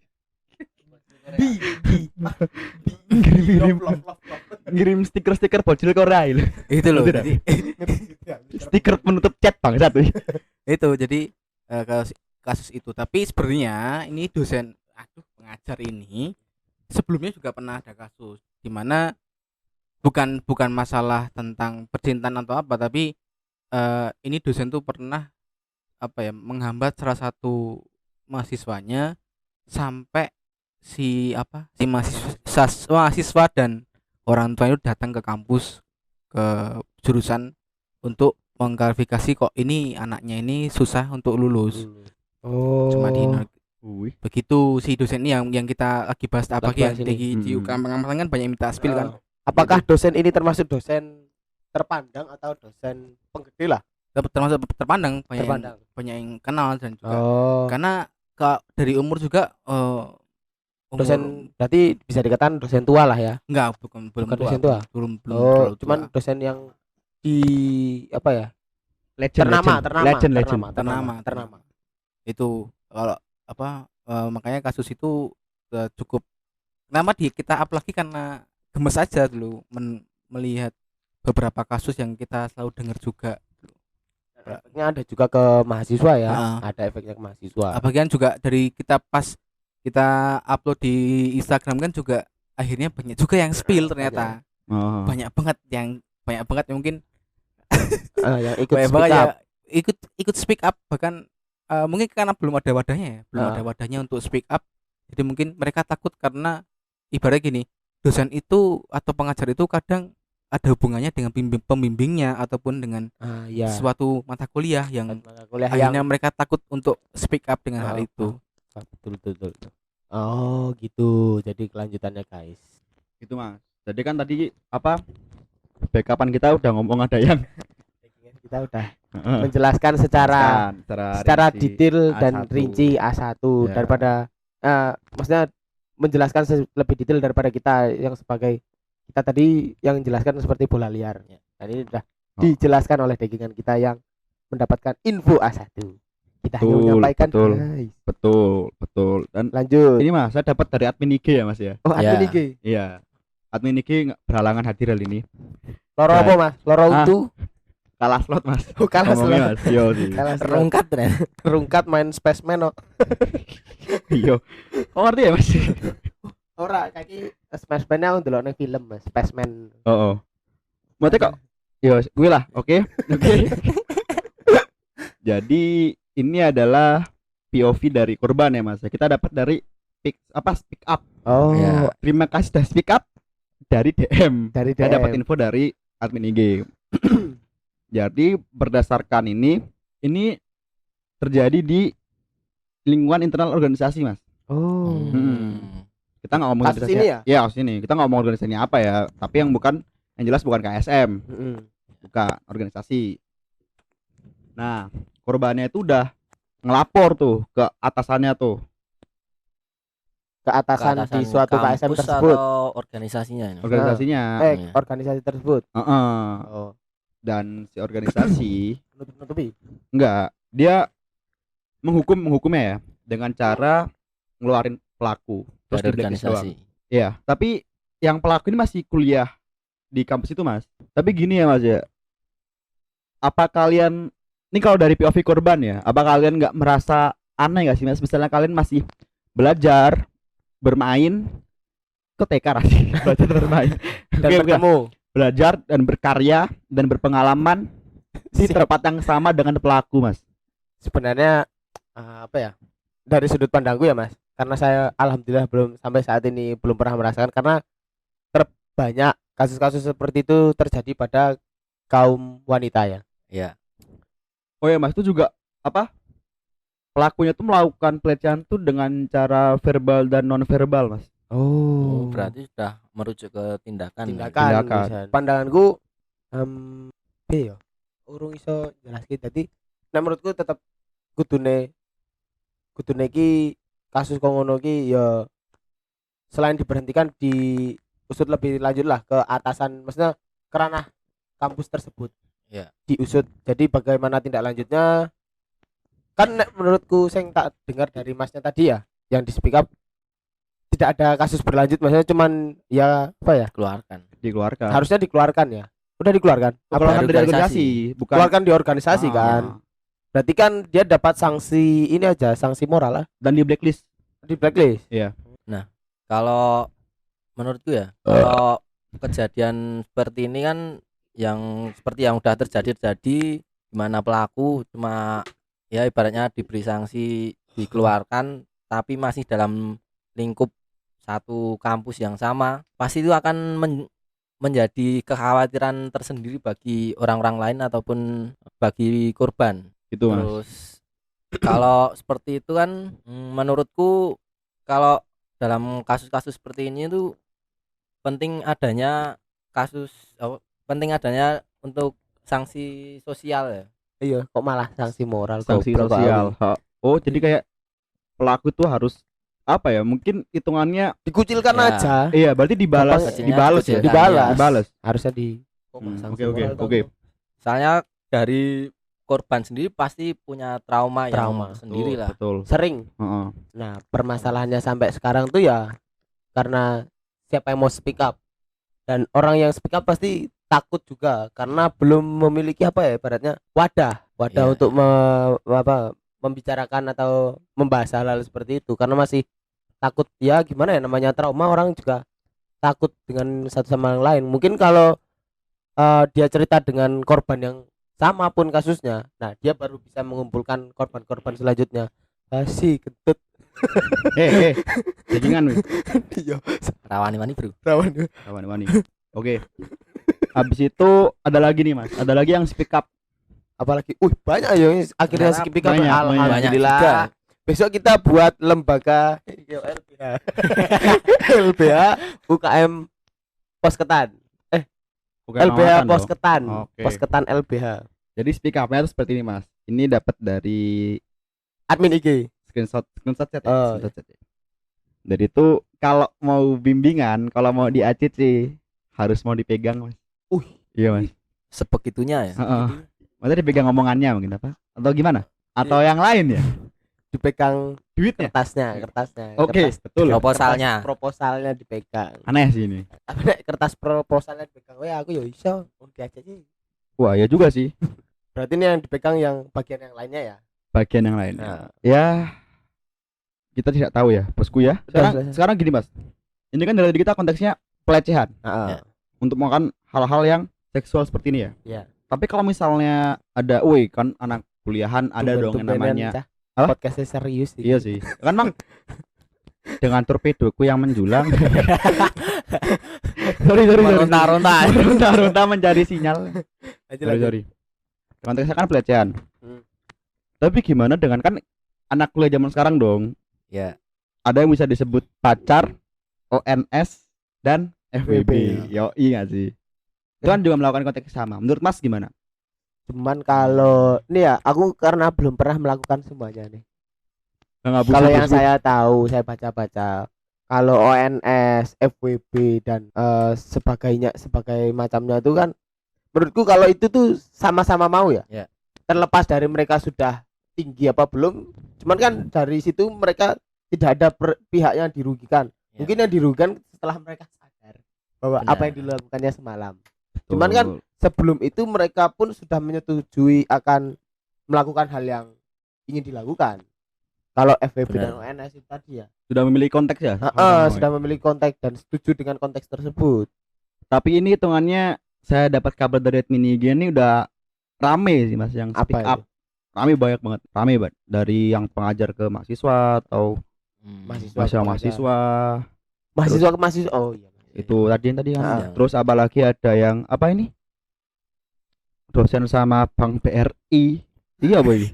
ngirim stiker bocil Korea itu. itu loh. Tidak. Jadi Stiker penutup chat bangsat tuh. itu jadi kasus itu. Tapi sebenarnya ini pengajar ini sebelumnya juga pernah ada kasus di mana bukan masalah tentang percintaan atau apa, tapi ini dosen tuh pernah menghambat salah satu mahasiswanya sampai si mahasiswa dan orang tua itu datang ke kampus, ke jurusan untuk mengklarifikasi kok ini anaknya ini susah untuk lulus. Oh. Cuma di Wih. begitu si dosen ini yang kita lagi bahas Lagi yang bahas ini. di UKM kan banyak minta spill kan. Apakah dosen ini termasuk dosen terpandang atau dosen penggede lah? Termasuk terpandang, Terpandang. banyak yang kenal dan juga Oh. karena dari umur juga Dosen berarti bisa dikatakan dosen tua lah ya. enggak belum Bukan dosen tua? belum Oh, terlalu cuman tua. dosen yang di apa ya? Legend. ternama. Itu kalau makanya kasus itu sudah cukup. Kenapa kita up lagi karena gemes aja dulu melihat beberapa kasus yang kita selalu dengar juga. Efeknya ada juga ke mahasiswa ya. Heeh. Ada efeknya ke mahasiswa. Bagian juga dari kita pas kita upload di Instagram kan juga akhirnya banyak juga yang spill ternyata. Oh. Banyak banget yang mungkin Yang ikut banyak speak banget ya up. ikut speak up, bahkan mungkin karena belum ada wadahnya ya, belum Ah. ada wadahnya untuk speak up. Jadi mungkin mereka takut karena ibaratnya gini, dosen itu atau pengajar itu kadang ada hubungannya dengan pembimbingnya ataupun dengan Ya. suatu mata kuliah yang Mata kuliah akhirnya yang mereka takut untuk speak up dengan hal itu. betul. Oh, gitu. Jadi kelanjutannya, guys. Gitu Mas. Jadi kan tadi apa backupan kita udah ngomong ada yang Kita udah menjelaskan secara rinci detail dan A1. rinci A1 Ya. daripada maksudnya menjelaskan lebih detail daripada kita yang sebagai kita tadi yang menjelaskan seperti bola liar. Ya. Dan ini sudah Oh. dijelaskan oleh dagingan kita yang mendapatkan info A1. Kita hanya Betul, menyampaikan, betul. guys. Betul. Dan Lanjut. ini Mas, saya dapat dari admin IG ya Mas ya. Oh, admin Ya. IG. Iya. Admin IG berhalangan hadir kali ini. Loro Nah. apa, Mas? Loro Ah. utuh. Kalah slot Mas. Oh, kalah Ngomongnya, slot. Mas. Yo sih. Kalah slot. Rungkat ternyata. Rungkat main Spaceman oh. Yo. Kok ngerti ya Mas? Ora kaki Spaceman aku ndelok ning film, Mas. Spaceman. Oh. Maksudnya kok yo gue lah, oke. Oke. Jadi ini adalah POV dari korban ya Mas. Kita dapat dari speak up. Oh, Ya. Terima kasih sudah speak up dari DM. dari Saya dapat DM. info dari admin IG. Jadi berdasarkan ini terjadi di lingkungan internal organisasi Mas. Oh. Kita nggak ngomong Kasus ini ya? Iya kasus ini. Kita nggak ngomong organisasinya apa ya. Tapi yang jelas bukan KSM, Mm-mm. bukan organisasi. Nah korbannya itu udah ngelapor tuh ke atasannya tuh. Ke atasan di suatu KSM kampus tersebut. atau organisasinya ini? Organisasinya. ya. Organisasi tersebut. Heeh. Oh, Dan si organisasi nutupi. enggak, dia menghukumnya ya dengan cara ngeluarin pelaku terus Dari di blacklist doang. organisasi. Iya, tapi yang pelaku ini masih kuliah di kampus itu Mas. Tapi gini ya Mas ya, apa kalian ini kalau dari POV korban ya, apa kalian nggak merasa aneh nggak sih Mas? Misalnya kalian masih belajar bermain ke TK rasanya belajar bermain Dan Oke, bukan. bertemu. Belajar dan berkarya dan berpengalaman di Siap. tempat yang sama dengan pelaku Mas. Sebenarnya apa ya? Dari sudut pandangku ya, Mas. Karena saya alhamdulillah belum sampai saat ini belum pernah merasakan karena terbanyak kasus-kasus seperti itu terjadi pada kaum wanita ya. Ya. Oh ya Mas, itu juga apa? Pelakunya tuh melakukan pelecehan tuh dengan cara verbal dan non verbal Mas. Oh, berarti sudah merujuk ke tindakan. tindakan. Tindakan. Bisa. Pandanganku ya urung iso jelaske dadi nek menurutku tetep kudune iki kasus kok ngono iki ya selain diberhentikan diusut lebih lanjut lah ke atasan, maksudnya ke ranah kampus tersebut. Ya. Diusut. Jadi bagaimana tindak lanjutnya? Kan nek menurutku sing tak dengar dari Masnya tadi ya yang di speak up tidak ada kasus berlanjut, maksudnya cuman ya apa ya? Dikeluarkan. Harusnya dikeluarkan ya. Udah dikeluarkan. Dikeluarkan Dari dari organisasi, bukan Keluarkan di organisasi Ah. kan. Berarti kan dia dapat sanksi ini aja, sanksi moral lah, dan di blacklist. di blacklist. Kalau menurutku ya, kalau kejadian seperti ini kan yang seperti yang udah terjadi di mana pelaku cuma ya ibaratnya diberi sanksi, dikeluarkan tapi masih dalam lingkup satu kampus yang sama, pasti itu akan menjadi kekhawatiran tersendiri bagi orang-orang lain ataupun bagi korban. Gitu Mas. Terus kalau seperti itu kan menurutku kalau dalam kasus-kasus seperti ini itu penting adanya penting adanya untuk sanksi sosial ya. Iya, kok malah sanksi moral, Sanksi goblok, sosial. Pak. Oh, jadi kayak pelaku tuh harus apa ya? Mungkin hitungannya Dikucilkan Ya. aja. iya, berarti dibalas, Kecilnya dibalas ya. dikucilkan, ya. Dibalas. Harusnya di Oke. moral Oke. Soalnya dari korban sendiri pasti punya trauma Trauma. yang sendiri lah. Betul. Sering. Heeh. Nah, permasalahannya sampai sekarang tuh ya karena siapa yang mau speak up, dan orang yang speak up pasti takut juga karena belum memiliki apa ya ibaratnya wadah Iya, untuk membicarakan atau membahas hal-hal seperti itu, karena masih takut. Ya gimana ya, namanya trauma, orang juga takut dengan satu sama yang lain. Mungkin kalau dia cerita dengan korban yang sama pun kasusnya, nah dia baru bisa mengumpulkan korban-korban selanjutnya. Basi kentut. Bajingan wis. Iya, Rawani-wani bro. rawan. Wani. Oke. Habis itu ada lagi nih Mas. Ada lagi yang speak up. Apalagi banyak ya yang akhirnya Banyak, skip up. banyak juga. Alhamdulillah. Besok kita buat lembaga LBH. LBH UKM Posketan. Bukan LBH lawatan dong. Posketan. Oke. Posketan LBH. Jadi speak up-nya tuh seperti ini Mas. Ini dapat dari Admin IG. screenshot chat ya. Oh, Screenshot chat ya. Dari itu kalau mau bimbingan, kalau mau di ACC harus mau dipegang Mas. Iya Mas. Sebegitunya ya. Heeh. Maksudnya dipegang omongannya mungkin apa? Atau gimana? Atau yang lain ya? Dipegang Duitnya. kertasnya. Oke, Kertas- betul. Proposalnya. Proposalnya dipegang. Aneh sih ini. Apa nek kertas proposalnya dipegang? Wah, aku ya iso. Diaja sih. Wah, ya juga sih. Berarti ini yang dipegang yang bagian yang lainnya ya. Bagian yang lain. Nah, Ya, kita tidak tahu ya, bosku ya. Sekarang, Sudah. sekarang gini Mas. Ini kan dari kita konteksnya pelecehan heeh. Ya. untuk melakukan hal-hal yang seksual seperti ini ya. Iya. Tapi kalau misalnya ada, kan anak kuliahan ada dong yang namanya. Apa? Podcastnya serius Iya sih. Kan Bang. Dengan torpedoku yang menjulang. sorry. Ronta mencari sinyal. Sorry. Konteksnya kan pelecehan. Hmm. Tapi gimana dengan kan anak kuliah zaman sekarang dong? Ya. Ada yang bisa disebut pacar, ONS, dan FWB. Yo, iya sih. Itu kan juga melakukan konteks sama. Menurut Mas gimana? Cuman kalau ini ya, aku karena belum pernah melakukan semuanya nih. Nggak Kalau yang busuk-busuk. saya tahu, saya baca-baca, kalau ONS, FWB dan sebagai macamnya itu kan, menurutku kalau itu tuh sama-sama mau ya. Ya. Terlepas dari mereka sudah tinggi apa belum, cuman kan dari situ mereka tidak ada pihak yang dirugikan. Ya. Mungkin yang dirugikan setelah mereka sadar bahwa Benar. apa yang dilakukannya semalam. Cuman kan sebelum itu mereka pun sudah menyetujui akan melakukan hal yang ingin dilakukan. Kalau FWB dan Benar. ONS itu tadi ya, sudah memiliki konteks ya? sudah memiliki konteks dan setuju dengan konteks tersebut. Tapi ini hitungannya saya dapat kabar dari admin IG ini udah rame sih Mas yang speak Apa up. Rame banyak banget. Rame banget dari yang pengajar ke mahasiswa atau mahasiswa. Mahasiswa ke mahasiswa. Oh iya. Itu tadi kan. Ah. Terus apalagi ada yang apa ini? Dosen sama Bank BRI. Iya boy.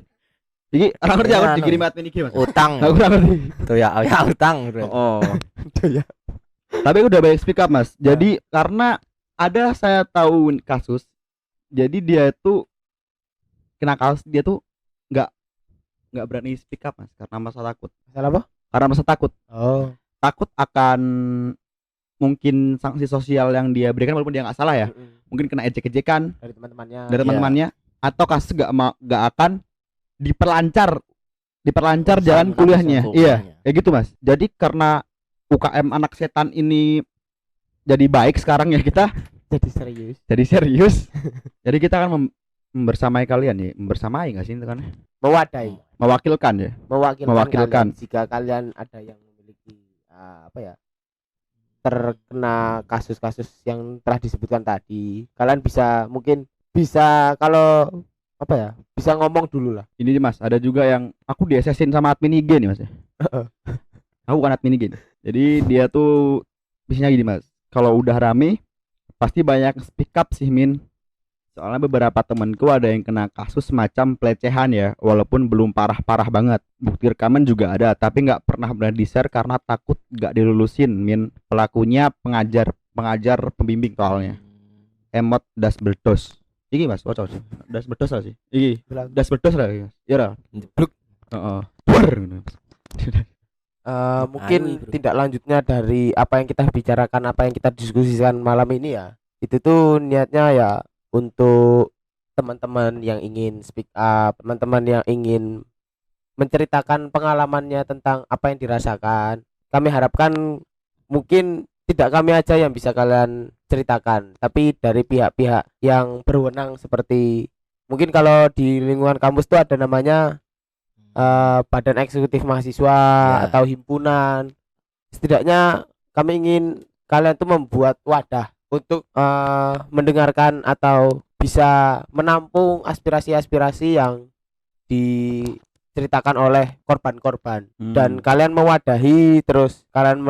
Iki orang ngerti aku Anu. dikirim admin IG Mas. Utang. Aku kurang ngerti. Tuh ya utang bro. Oh. Itu ya. Tapi udah banyak speak up Mas. Jadi karena ada saya tahu kasus. Jadi dia tuh kena kasus, dia tuh nggak berani speak up Mas karena masa takut. Salah apa? Karena masa takut. Oh. Takut akan mungkin sanksi sosial yang dia berikan walaupun dia nggak salah ya. Mungkin kena ejek-ejekan Dari teman-temannya. dari teman-temannya atau kasus nggak akan diperlancar jalan kuliahnya. Iya, kayak gitu Mas. Jadi karena UKM anak setan ini jadi baik sekarang ya, kita jadi serius. jadi kita akan membersamai kalian nih, membersamai nggak sih itu kan? Mewadai, Mewakilkan ya. kalian. Mewakilkan. Jika kalian ada yang memiliki apa ya, terkena kasus-kasus yang telah disebutkan tadi, kalian bisa kalau apa ya, bisa ngomong dulu lah. Ini nih, Mas, ada juga yang aku di-SS-in sama admin IG nih Mas ya. Aku bukan admin IG nih. Jadi dia tuh bisanya gini Mas, kalau udah rame pasti banyak speak up sih Min. Soalnya beberapa temanku ada yang kena kasus semacam pelecehan ya, walaupun belum parah-parah banget. Bukti rekaman juga ada, tapi nggak pernah berani di-share karena takut nggak dilulusin Min. Pelakunya pengajar pembimbing soalnya. Emot das berdos. Iki Mas, wacau sih. Das berdos lah sih. Iki, das berdos lah Mas. Iya lah. Jeblok. Heeh. Mungkin Ayo, bro. tindak lanjutnya dari apa yang kita bicarakan, apa yang kita diskusikan malam ini ya, itu tuh niatnya ya untuk teman-teman yang ingin speak up, teman-teman yang ingin menceritakan pengalamannya tentang apa yang dirasakan. Kami harapkan mungkin tidak kami aja yang bisa kalian ceritakan, tapi dari pihak-pihak yang berwenang seperti mungkin kalau di lingkungan kampus itu ada namanya badan eksekutif mahasiswa Ya. atau himpunan. Setidaknya kami ingin kalian tuh membuat wadah untuk mendengarkan atau bisa menampung aspirasi-aspirasi yang diceritakan oleh korban-korban. Dan kalian mewadahi, terus kalian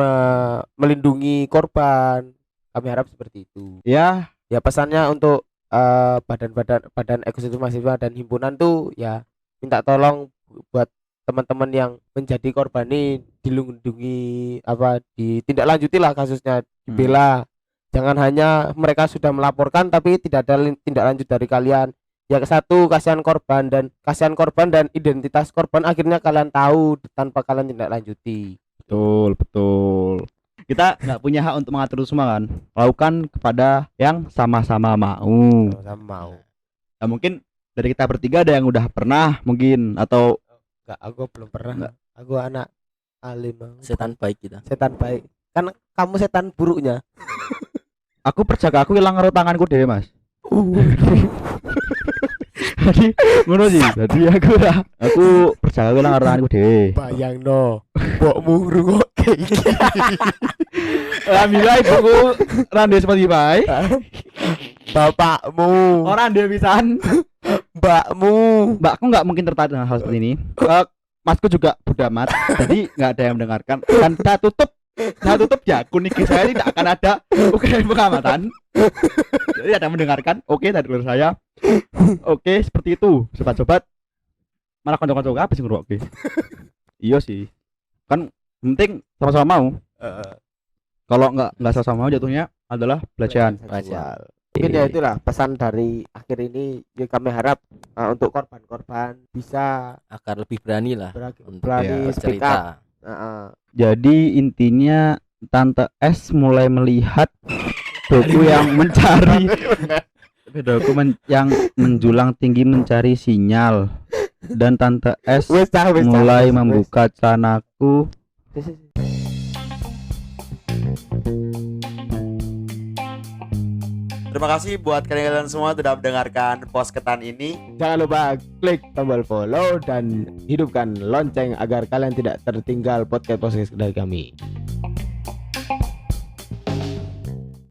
melindungi korban. Kami harap seperti itu. Ya, Ya pesannya untuk badan eksekutif mahasiswa dan himpunan tuh ya minta tolong buat teman-teman yang menjadi korban ini dilindungi, ditindaklanjuti lah kasusnya, dibela. Jangan hanya mereka sudah melaporkan tapi tidak ada tindak lanjut dari kalian. Ya satu, kasihan korban dan identitas korban akhirnya kalian tahu tanpa kalian tindak lanjuti. betul. Kita nggak punya hak untuk mengatur itu semua kan. Lakukan kepada yang sama-sama mau. Sama mau. Nah, mungkin dari kita bertiga ada yang udah pernah mungkin atau Enggak, aku belum pernah. Enggak. Aku anak alim. Aku Setan baik kita. setan baik. Kan kamu setan buruknya. aku percaya aku hilang karo tanganku dhewe, Mas. Jadi ngono sih. Jadi aku percaya hilang karo tanganku dhewe. Bayangno, mbokmu ngrungokke iki. Alhamdulillah ibuku rande Spotify. Bapakmu, Orang dia pisan. mbakmu. Mbakku nggak mungkin tertarik dengan hal seperti ini. Masku juga bodo amat. Jadi nggak ada yang mendengarkan. Dan saya tutup ya. Kuning saya tidak akan ada ukuran pengamatan. Jadi ada yang mendengarkan. Oke, dari luar saya. Oke, seperti itu. Sobat-sobat. Malah kanca-kanca apa sih ngrungok? Iya sih. Kan penting sama-sama mau. Kalau nggak sama-sama mau jatuhnya adalah pelecehan. Seksual. Mungkin ya itulah pesan dari akhir ini. Ya, kami harap untuk korban-korban bisa Agar lebih berani lah untuk berani ya, speak up. cerita. Jadi intinya Tante S mulai melihat doku yang mencari yang menjulang tinggi mencari sinyal, dan Tante S mulai membuka celanaku. Terima kasih buat kalian semua sudah mendengarkan Posketan ini. Jangan lupa klik tombol follow dan hidupkan lonceng agar kalian tidak tertinggal podcast dari kami.